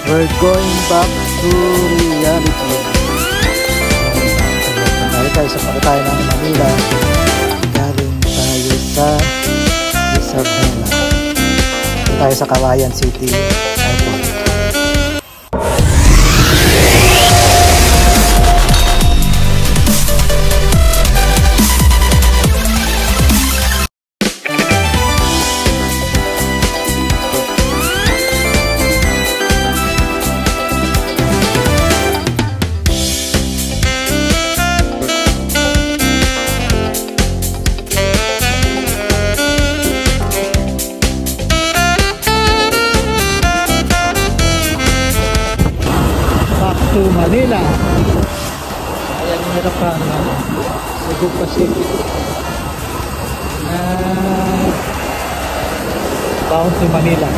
We're going back to reality. Dahil tayo sa pagkatay ng Manila, galing tayo sa Isabela. Tayo sa Kawayan City Airport. Manila. Ayan yung harapan na Cebu Pacific. Bound to Manila.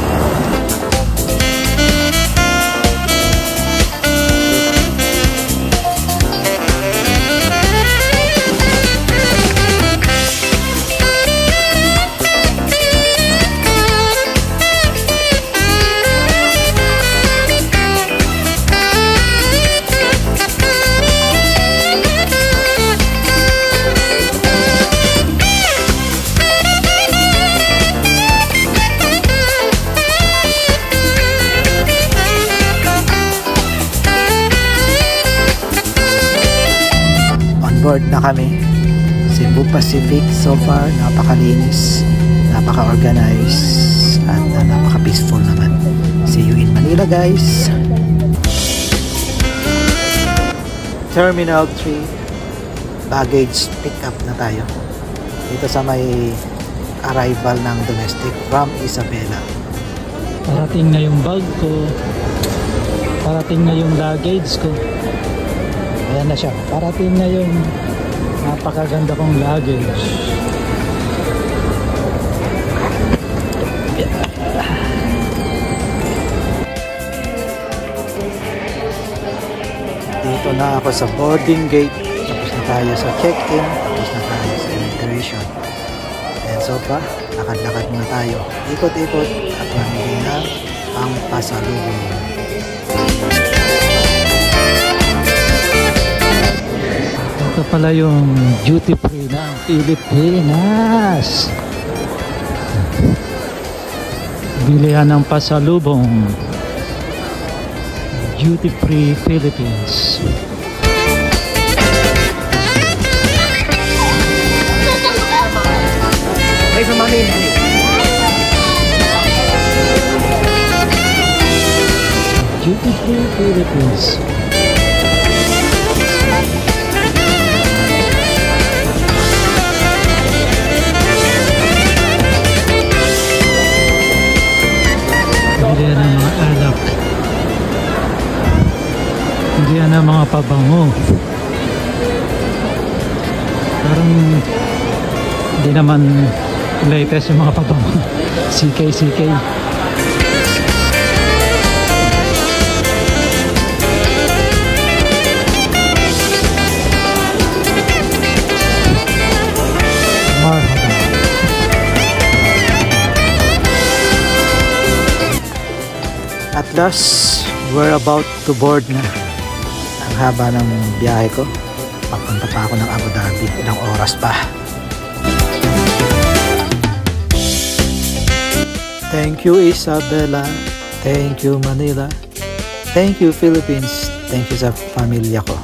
Board na kami. Cebu Pacific so far, napakalinis, napaka-organized at napaka-peaceful naman. See you in Manila, guys. Terminal 3 baggage pick up na tayo dito sa may arrival ng domestic from Isabela. Parating na yung bag ko, parating na yung luggage ko. Ayan na siya. Parating na yung napakaganda kong luggage. Dito na ako sa boarding gate. Tapos na tayo sa check-in. Tapos na tayo sa immigration. And so far, lakad-lakad muna tayo. Ikot-ikot at mamili na ang pasalubong. Ito pala yung duty free ng Pilipinas. Bilihan ng pasalubong. Duty free Philippines. Ay, sa Manila. Duty free Philippines. Hindi yan ang mga alak. Hindi yan ang mga pabango. Parang hindi naman latest yung mga pabango. CK. At last, we're about to board na. Ang haba ng biyahe ko. Papunta pa ako ng Abu Dhabi. Ilang oras pa. Thank you, Isabela. Thank you, Manila. Thank you, Philippines. Thank you sa pamilya ko.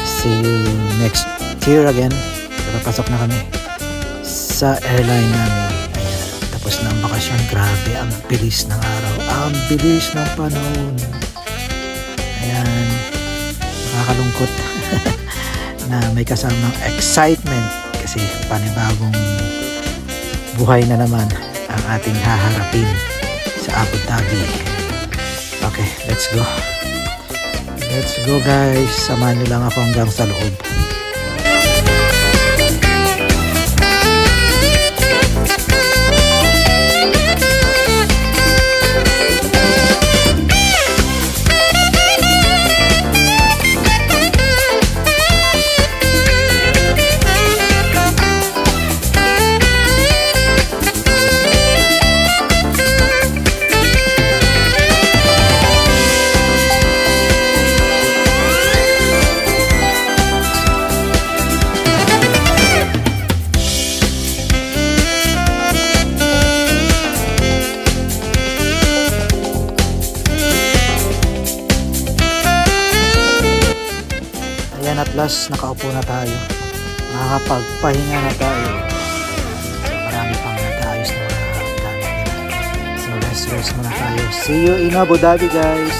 See you next year again. Papasok na kami sa airline namin. Tapos na ang bakasyon. Grabe, ang bilis ng araw, ang bilis ng panahon. Ayan, nakakalungkot na may kasamang excitement kasi panibagong buhay na naman ang ating haharapin sa Abu Dhabi. Okay, let's go guys. Samahan nyo lang ako hanggang sa loob. last nakaupo na tayo. Nakakapagpahinga na tayo. So marami pang nag-aayos na mga gamit nila. So rest muna tayo. See you in Abu Dhabi, guys.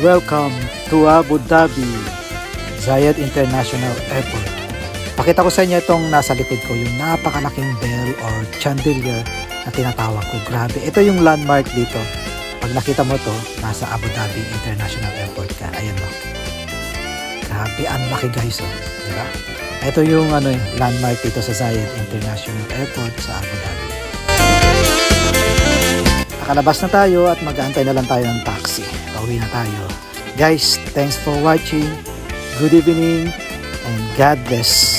Welcome to Abu Dhabi Zayed International Airport. Pakita ko sa inyo itong nasa likod ko, yung napakalaking bell or chandelier na tinatawag ko. Grabe, ito yung landmark dito. Pag nakita mo to, nasa Abu Dhabi International Airport ka. Ayan mo. Grabe, ang laki guys, oh. Diba? Ito yung landmark dito sa Zayed International Airport sa Abu Dhabi. Nakalabas na tayo at mag-aantay na lang tayo ng taxi. Pauwi na tayo. Guys, thanks for watching. Good evening and God bless.